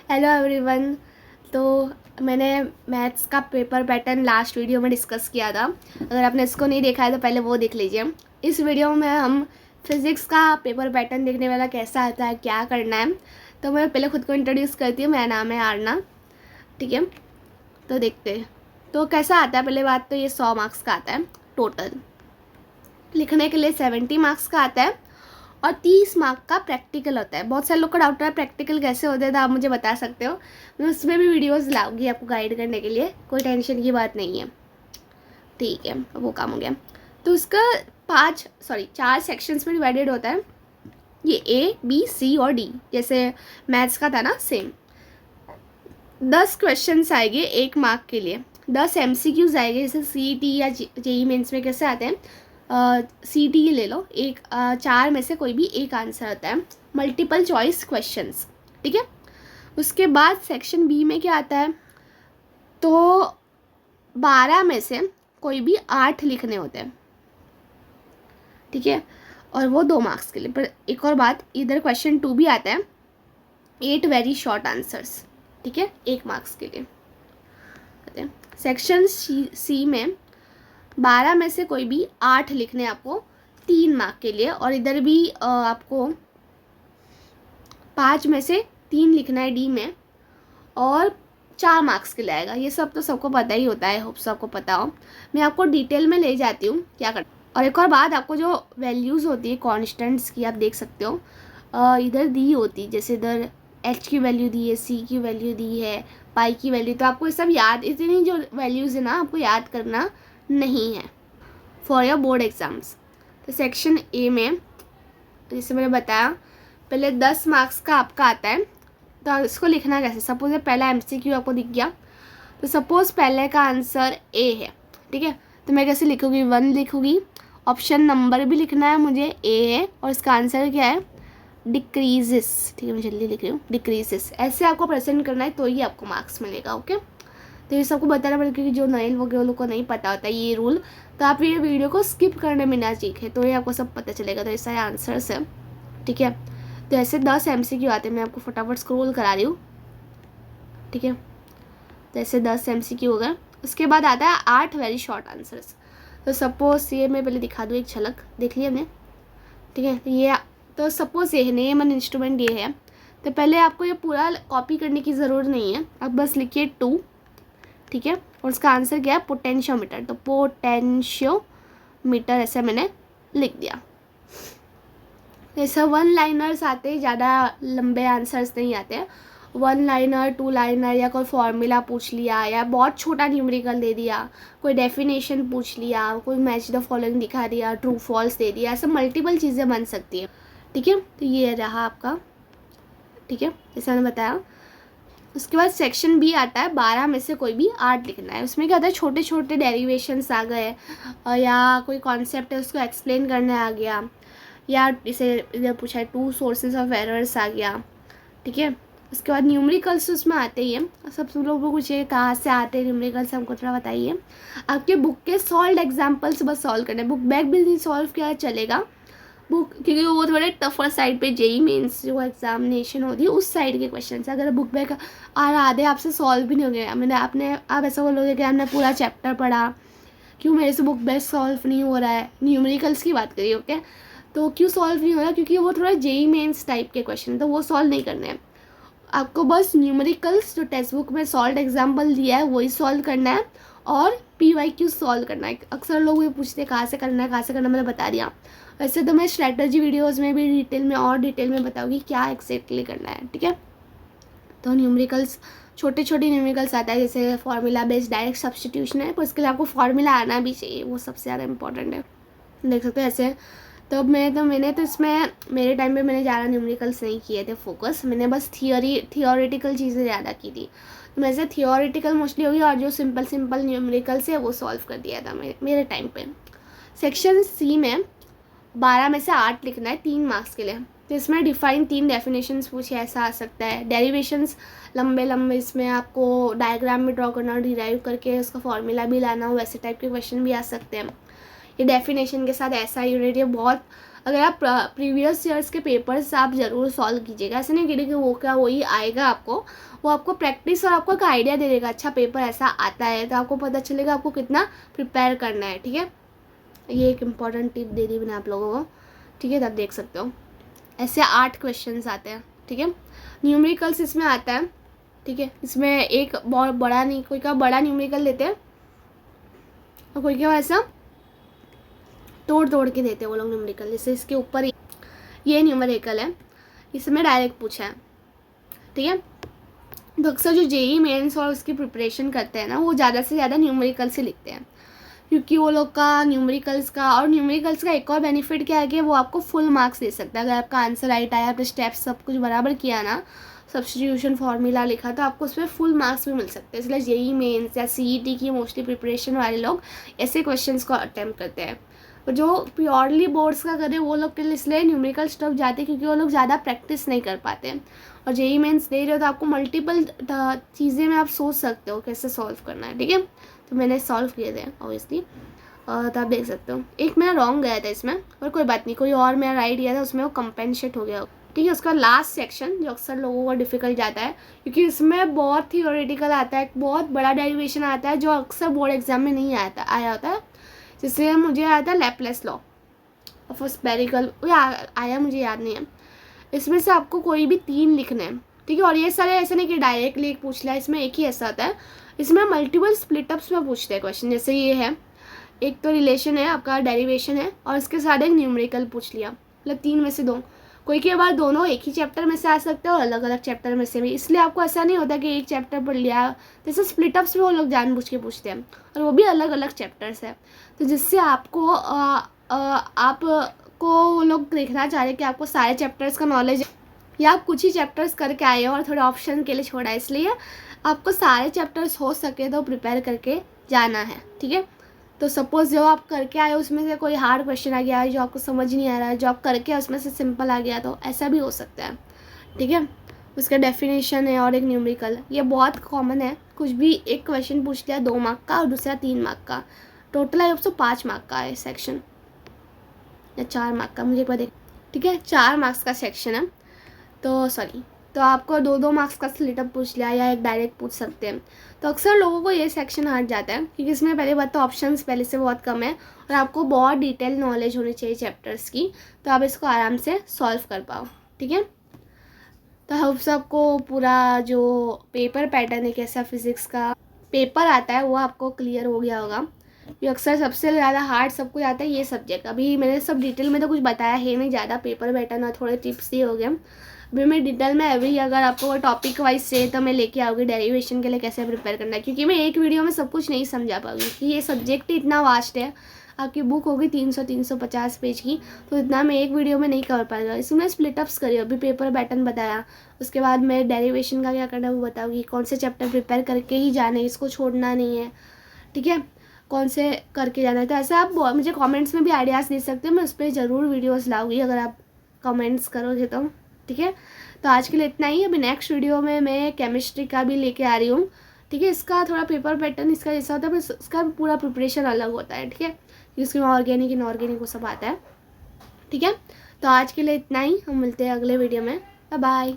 Hello everyone. तो मैंने maths का पेपर पैटर्न लास्ट वीडियो में डिस्कस किया था। अगर आपने इसको नहीं देखा है तो पहले वो देख लीजिए। इस वीडियो में हम फिज़िक्स का पेपर पैटर्न देखने वाला कैसा आता है, क्या करना है। तो मैं पहले खुद को इंट्रोड्यूस करती हूँ। मेरा नाम है आरना, ठीक है। तो देखते हैं तो कैसा आता है। पहले बात तो ये 100 मार्क्स का आता है टोटल। लिखने के लिए 70 मार्क्स का आता है और 30 मार्क का प्रैक्टिकल होता है। बहुत सारे लोग का डाउट है प्रैक्टिकल कैसे होता है, तो आप मुझे बता सकते हो। मैं उसमें भी वीडियोस लाऊंगी आपको गाइड करने के लिए, कोई टेंशन की बात नहीं है, ठीक है। वो काम हो गया। तो उसका 4 सेक्शंस में डिवाइडेड होता है। ये A, B, C और D, जैसे मैथ्स का था ना, सेम। 10 क्वेश्चंस आएंगे 1 मार्क के लिए। 10 MCQs आएंगे, जैसे CET या JEE मेंस में कैसे आते हैं। CET ले लो, 4 में से कोई भी एक आंसर आता है, मल्टीपल चॉइस क्वेश्चंस, ठीक है। उसके बाद सेक्शन B में क्या आता है, तो 12 में से कोई भी 8 लिखने होते हैं, ठीक है। और वो 2 मार्क्स के लिए। पर एक और बात, इधर क्वेश्चन 2 भी आता है, 8 वेरी शॉर्ट आंसर्स, ठीक है, 1 मार्क्स के लिए। सेक्शन C में 12 में से कोई भी 8 लिखने आपको 3 मार्क के लिए। और इधर भी आपको 5 में से 3 लिखना है D में, और 4 मार्क्स के लिए आएगा। ये सब तो सबको पता ही होता है, होप सबको पता हो। मैं आपको डिटेल में ले जाती हूँ क्या कर। और एक और बात, आपको जो वैल्यूज़ होती है कॉन्स्टेंट्स की, आप देख सकते हो इधर दी होती, जैसे इधर H की वैल्यू दी है, C की वैल्यू दी है, पाई की वैल्यू। तो आपको ये सब याद, इतनी जो वैल्यूज़ है ना, आपको याद करना नहीं है फॉर योर बोर्ड एग्ज़ाम्स। तो सेक्शन A में जैसे मैंने बताया, पहले 10 मार्क्स का आपका आता है। तो इसको लिखना कैसे, सपोज पहला MCQ आपको दिख गया, तो सपोज पहले का आंसर A है, ठीक है। तो मैं कैसे लिखूँगी, 1 लिखूँगी। ऑप्शन नंबर भी लिखना है मुझे, A है, और इसका आंसर क्या है, डिक्रीजेस, ठीक है। मैं जल्दी लिख रही हूँ, डिक्रीजेस। ऐसे आपको प्रेजेंट करना है, तो ही आपको मार्क्स मिलेगा, ओके। तो ये सबको बताना पड़ेगा, क्योंकि जो नए लोगों को नहीं पता होता ये रूल, तो आप ये वीडियो को स्किप करने में ना सीखें, तो ये आपको सब पता चलेगा। तो ऐसा आंसर्स है, ठीक है। तो ऐसे 10 MCQ आते हैं, मैं आपको फटाफट स्क्रॉल करा रही हूँ, ठीक है। तो ऐसे 10 MCQ हो गए। उसके बाद आता है 8 वेरी शॉर्ट आंसर्स। तो सपोज ये मैं पहले दिखा दूँ एक झलक, देख लिया हमने, ठीक है। तो सपोज ये है, नेम एंड इंस्ट्रूमेंट ये है। तो पहले आपको ये पूरा कॉपी करने की ज़रूरत नहीं है, आप बस लिखिए 2, ठीक है। और उसका आंसर क्या है, पोटेंशियोमीटर। तो पोटेंशियोमीटर ऐसे मैंने लिख दिया। ऐसा 1 लाइनर्स आते हैं, ज़्यादा लंबे आंसर्स नहीं आते हैं। 1 लाइनर, 2 लाइनर, या कोई फॉर्मूला पूछ लिया, या बहुत छोटा न्यूमेरिकल दे दिया, कोई डेफिनेशन पूछ लिया, कोई मैच द फॉलोइंग दिखा दिया, ट्रू फॉल्स दे दिया, ऐसे मल्टीपल चीज़ें बन सकती हैं, ठीक है। तो ये रहा आपका, ठीक है, जैसा मैंने बताया। उसके बाद सेक्शन B आता है, 12 में से कोई भी 8 लिखना है। उसमें क्या होता है, छोटे छोटे डेरिवेशंस आ गए, या कोई कॉन्सेप्ट है उसको एक्सप्लेन करना आ गया, या इसे इधर पूछा है 2 सोर्सेज ऑफ एरर्स आ गया, ठीक है। उसके बाद न्यूमेरिकल्स उसमें आते ही हैं। सब लोगों को पूछिए कहाँ से आते हैं न्यूमेरिकल्स, हमको थोड़ा बताइए। आपके बुक के सॉल्व एग्जाम्पल्स बस सॉल्व करने, बुक बैक भी नहीं सॉल्व किया चलेगा, बुक, क्योंकि वो थोड़े टफर साइड पे JEE मेंस जो एग्जामिनेशन होती है उस साइड के क्वेश्चन है। अगर बुक बैक और आधे आपसे सॉल्व भी नहीं हो गए, मैंने आप ऐसा बोलोगे कि हमने पूरा चैप्टर पढ़ा, क्यों मेरे से बुक बैक सॉल्व नहीं हो रहा है। न्यूमेरिकल्स की बात करिए, ओके। तो क्यों सॉल्व नहीं हो रहा, क्योंकि वो थोड़ा JEE मेंस टाइप के क्वेश्चन है, तो वो सॉल्व नहीं करने हैं आपको। बस न्यूमेरिकल्स जो टेक्स्ट बुक में सॉल्व एग्जाम्पल दिया है वही सॉल्व करना है, और PYQ सॉल्व करना है। अक्सर लोग ये पूछते हैं कहाँ से करना है, कहाँ से करना, मैंने बता दिया। वैसे तो मैं स्ट्रैटेजी वीडियोस में भी डिटेल में बताऊँगी क्या एक्जैक्टली करना है, ठीक है। तो न्यूमेरिकल्स, छोटे छोटे न्यूमेरिकल्स आता है, जैसे फार्मूला बेस्ड डायरेक्ट सब्स्टिट्यूशन है, पर उसके लिए आपको फार्मूला आना भी चाहिए, वो सबसे ज़्यादा इंपॉर्टेंट है, देख सकते हो ऐसे। तो मैंने तो इसमें मेरे टाइम पे मैंने ज़्यादा न्यूमेरिकल्स नहीं किए थे फोकस, मैंने बस थियोरेटिकल चीज़ें ज़्यादा की थी। तो मैं से थियोरेटिकल मोस्टली होगी, और जो सिंपल न्यूमेरिकल्स है वो सॉल्व कर दिया था मेरे टाइम पे। सेक्शन C में 12 में से 8 लिखना है 3 मार्क्स के लिए। तो इसमें डिफाइन 3 डेफिनेशंस पूछे, ऐसा आ सकता है। डेरिवेशंस लंबे, इसमें आपको डायग्राम में ड्रॉ करना, डिराइव करके उसका फॉर्मूला भी लाना हो, वैसे टाइप के क्वेश्चन भी आ सकते हैं। ये डेफिनेशन के साथ ऐसा यूनिट, ये बहुत अगर आप प्रीवियस ईयर्स के पेपर्स आप ज़रूर सॉल्व कीजिएगा, ऐसे नहीं कि वो क्या वही आएगा आपको, वो आपको प्रैक्टिस और आपको एक आइडिया दे देगा, अच्छा पेपर ऐसा आता है तो आपको पता चलेगा आपको कितना प्रिपेयर करना है। ठीक है, ये एक इम्पॉर्टेंट टिप दे दी मैंने आप लोगों को। ठीक है, तो आप देख सकते हो ऐसे 8 क्वेश्चंस आते हैं। ठीक है, न्यूमेरिकल्स इसमें आता है। ठीक है, इसमें एक बहुत बड़ा नहीं, कोई का बड़ा न्यूमेरिकल लेते हैं और कोई क्या ऐसा तोड़ तोड़ के देते हैं वो लोग न्यूमेरिकल। जैसे इसके ऊपर ये न्यूमेरिकल है, इसमें डायरेक्ट पूछा है। ठीक है, तो अक्सर जो जेई मेंस और उसकी प्रिपरेशन करते हैं ना, वो ज़्यादा से ज़्यादा न्यूमेरिकल से लिखते हैं, क्योंकि वो लोग का न्यूमेरिकल्स का एक और बेनिफिट क्या है कि वो आपको फुल मार्क्स दे सकता है। अगर आपका आंसर राइट आया, आपने स्टेप्स सब कुछ बराबर किया ना, सब्स्टिट्यूशन फार्मूला लिखा, तो आपको उसमें फुल मार्क्स भी मिल सकते हैं। इसलिए जेई मेंस या सीईटी की मोस्टली प्रिपरेशन वाले लोग ऐसे क्वेश्चंस को अटेम्प्ट करते हैं। और जो प्योरली बोर्ड्स का करें वो लोग के लिए इसलिए न्यूमेरिकल स्टफ जाते हैं, क्योंकि वो लोग ज़्यादा प्रैक्टिस नहीं कर पाते हैं। और जेई मेंस दे रहे हो तो आपको मल्टीपल चीज़ें में आप सोच सकते हो कैसे सॉल्व करना है। ठीक है, तो मैंने सॉल्व किए थे ऑब्वियसली, तो आप देख सकते हो। एक मेरा रॉन्ग गया था इसमें, और कोई बात नहीं, कोई और मेरा राइट गया था, उसमें वो कंपेंसेट हो गया। ठीक है, उसका लास्ट सेक्शन जो अक्सर लोगों को डिफ़िकल्ट जाता है, क्योंकि इसमें बहुत थियोरेटिकल आता है, बहुत बड़ा डेरिवेशन आता है जो अक्सर बोर्ड एग्जाम में नहीं आया होता है। जैसे मुझे आया था लैपलेस लॉ ऑफ स्फेरिकल, आया मुझे याद नहीं है। इसमें से आपको कोई भी 3 लिखने हैं। ठीक है, और ये सारे ऐसे नहीं कि डायरेक्टली एक पूछ लिया, इसमें एक ही ऐसा आता है, इसमें मल्टीपल स्प्लिटअप्स में पूछते हैं क्वेश्चन। जैसे ये है, एक तो रिलेशन है आपका, डेरिवेशन है, और इसके साथ एक न्यूमेरिकल पूछ लिया, मतलब 3 में से 2। कोई के बाद दोनों एक ही चैप्टर में से आ सकते हैं और अलग अलग चैप्टर में से भी, इसलिए आपको ऐसा नहीं होता कि एक चैप्टर पढ़ लिया। जैसे स्प्लिटअप्स में वो लोग जानबूझ के पूछते हैं, और वो भी अलग अलग चैप्टर्स है, तो जिससे आपको आपको वो लोग देखना चाह रहे हैं कि आपको सारे चैप्टर्स का नॉलेज, या आप कुछ ही चैप्टर्स करके आए हो और थोड़े ऑप्शन के लिए छोड़ा है, इसलिए आपको सारे चैप्टर्स हो सके तो प्रिपेयर करके जाना है। ठीक है, तो सपोज़ जो आप करके आए उसमें से कोई हार्ड क्वेश्चन आ गया जो आपको समझ नहीं आ रहा है, जो आप करके उसमें से सिंपल आ गया, तो ऐसा भी हो सकता है। ठीक है, उसका डेफिनेशन है और एक न्यूमेरिकल, ये बहुत कॉमन है। कुछ भी एक क्वेश्चन पूछ लिया 2 मार्क का और दूसरा 3 मार्क का, टोटल है 5 मार्क का है सेक्शन, या 4 मार्क का, मुझे पता। ठीक है, 4 मार्क्स का सेक्शन है, तो आपको 2-2 मार्क्स का स्प्लिटअप पूछ लिया या एक डायरेक्ट पूछ सकते हैं। तो अक्सर लोगों को ये सेक्शन हट जाता है, क्योंकि इसमें पहले बात तो ऑप्शंस पहले से बहुत कम है, और आपको बहुत डिटेल नॉलेज होनी चाहिए चैप्टर्स की, तो आप इसको आराम से सॉल्व कर पाओ। ठीक है, तो होप सबको पूरा जो पेपर पैटर्न है, कैसा फिज़िक्स का पेपर आता है, वो आपको क्लियर हो गया होगा। ये अक्सर सबसे ज़्यादा हार्ड सब कुछ आता है ये सब्जेक्ट। अभी मैंने सब डिटेल में तो कुछ बताया है नहीं ज़्यादा, पेपर पैटर्न और थोड़े टिप्स ही हो गए। अभी मैं डिटेल में अभी अगर आपको वो टॉपिक वाइज से तो मैं लेके आऊँगी डेरिवेशन के लिए कैसे प्रिपेयर करना है, क्योंकि मैं एक वीडियो में सब कुछ नहीं समझा पाऊँगी, कि ये सब्जेक्ट ही इतना वास्ट है। आपकी बुक होगी 300-350 पेज की, तो इतना मैं एक वीडियो में नहीं कर पाएगा। इसमें स्प्लिटअप्स करिए, अभी पेपर पैटर्न बताया, उसके बाद मैं डेरिवेशन का क्या करना है वो बताऊँगी, कौन से चैप्टर प्रिपेयर करके ही जाने, इसको छोड़ना नहीं है। ठीक है, कौन से करके जाना है, तो ऐसा आप मुझे कमेंट्स में भी आइडियाज़ दे सकते हैं, मैं उस पर ज़रूर वीडियोस लाऊंगी अगर आप कमेंट्स करोगे तो। ठीक है, तो आज के लिए इतना ही। अभी नेक्स्ट वीडियो में मैं केमिस्ट्री का भी लेके आ रही हूँ। ठीक है, इसका थोड़ा पेपर पैटर्न इसका जैसा होता है, बस इसका पूरा प्रिपरेशन अलग होता है। ठीक है, इसमें ऑर्गेनिक इनऑर्गेनिक वो सब आता है। ठीक है, तो आज के लिए इतना ही, हम मिलते हैं अगले वीडियो में। Bye bye.